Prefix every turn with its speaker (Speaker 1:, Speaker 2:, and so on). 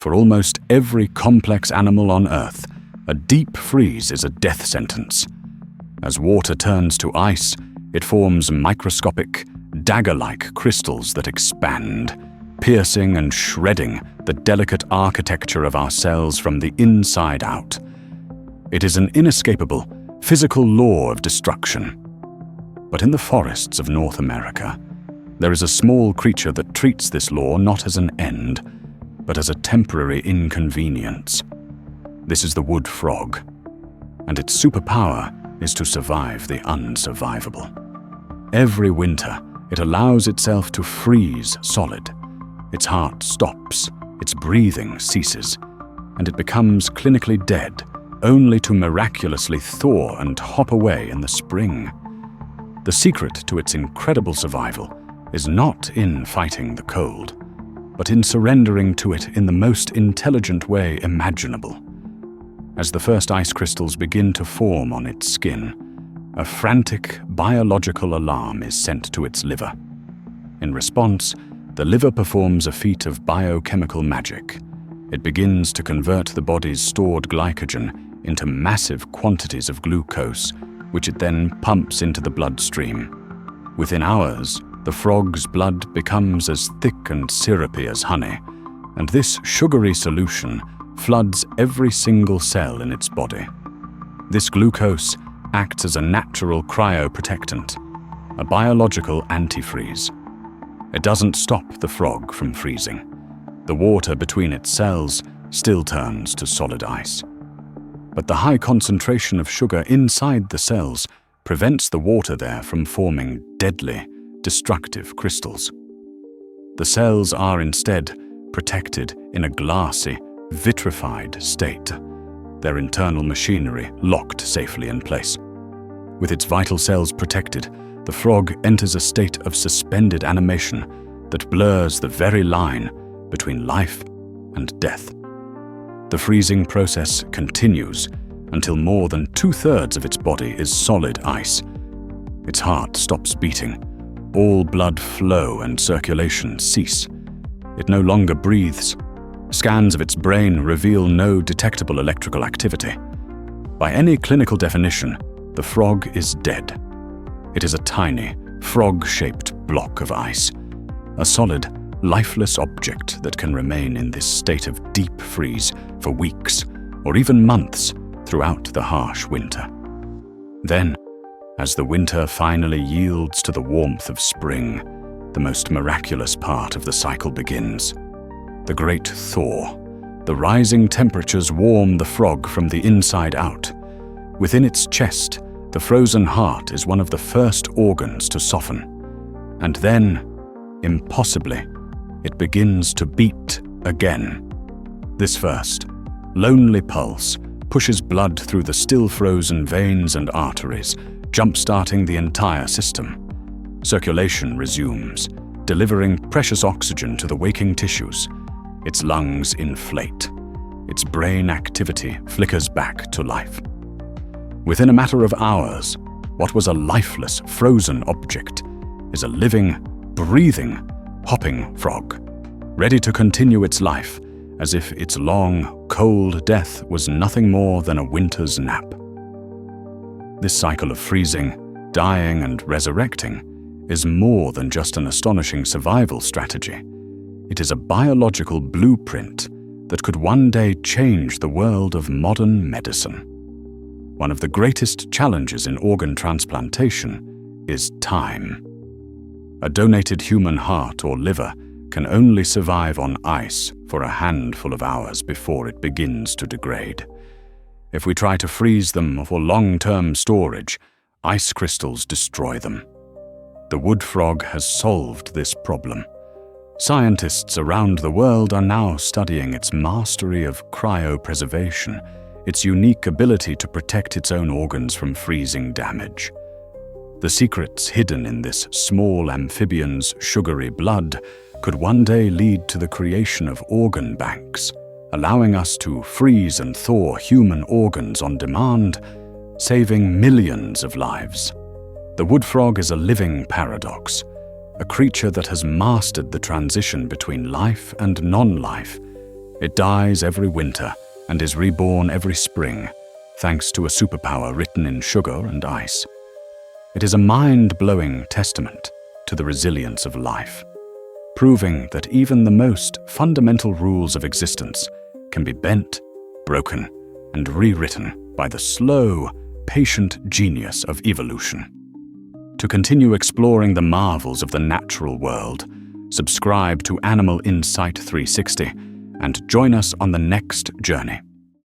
Speaker 1: For almost every complex animal on Earth, a deep freeze is a death sentence. As water turns to ice, it forms microscopic, dagger-like crystals that expand, piercing and shredding the delicate architecture of our cells from the inside out. It is an inescapable, physical law of destruction. But in the forests of North America, there is a small creature that treats this law not as an end, but as a temporary inconvenience. This is the wood frog, and its superpower is to survive the unsurvivable. Every winter, it allows itself to freeze solid. Its heart stops, its breathing ceases, and it becomes clinically dead, only to miraculously thaw and hop away in the spring. The secret to its incredible survival is not in fighting the cold, but in surrendering to it in the most intelligent way imaginable. As the first ice crystals begin to form on its skin, a frantic biological alarm is sent to its liver. In response, the liver performs a feat of biochemical magic. It begins to convert the body's stored glycogen into massive quantities of glucose, which it then pumps into the bloodstream. Within hours, the frog's blood becomes as thick and syrupy as honey, and this sugary solution floods every single cell in its body. This glucose acts as a natural cryoprotectant, a biological antifreeze. It doesn't stop the frog from freezing. The water between its cells still turns to solid ice. But the high concentration of sugar inside the cells prevents the water there from forming deadly, destructive crystals. The cells are instead protected in a glassy, vitrified state, their internal machinery locked safely in place. With its vital cells protected, the frog enters a state of suspended animation that blurs the very line between life and death. The freezing process continues until more than 2/3 of its body is solid ice. Its heart stops beating, all blood flow and circulation cease. It no longer breathes. Scans of its brain reveal no detectable electrical activity. By any clinical definition, the frog is dead. It is a tiny, frog-shaped block of ice, a solid, lifeless object that can remain in this state of deep freeze for weeks or even months throughout the harsh winter. Then, as the winter finally yields to the warmth of spring, the most miraculous part of the cycle begins. The great thaw. The rising temperatures warm the frog from the inside out. Within its chest, the frozen heart is one of the first organs to soften. And then, impossibly, it begins to beat again. This first, lonely pulse pushes blood through the still frozen veins and arteries, jump-starting the entire system. Circulation resumes, delivering precious oxygen to the waking tissues. Its lungs inflate. Its brain activity flickers back to life. Within a matter of hours, what was a lifeless, frozen object is a living, breathing, hopping frog, ready to continue its life as if its long, cold death was nothing more than a winter's nap. This cycle of freezing, dying, and resurrecting is more than just an astonishing survival strategy. It is a biological blueprint that could one day change the world of modern medicine. One of the greatest challenges in organ transplantation is time. A donated human heart or liver can only survive on ice for a handful of hours before it begins to degrade. If we try to freeze them for long-term storage, ice crystals destroy them. The wood frog has solved this problem. Scientists around the world are now studying its mastery of cryopreservation, its unique ability to protect its own organs from freezing damage. The secrets hidden in this small amphibian's sugary blood could one day lead to the creation of organ banks, allowing us to freeze and thaw human organs on demand, saving millions of lives. The wood frog is a living paradox, a creature that has mastered the transition between life and non-life. It dies every winter and is reborn every spring, thanks to a superpower written in sugar and ice. It is a mind-blowing testament to the resilience of life, proving that even the most fundamental rules of existence can be bent, broken, and rewritten by the slow, patient genius of evolution. To continue exploring the marvels of the natural world, subscribe to Animal Insight 360 and join us on the next journey.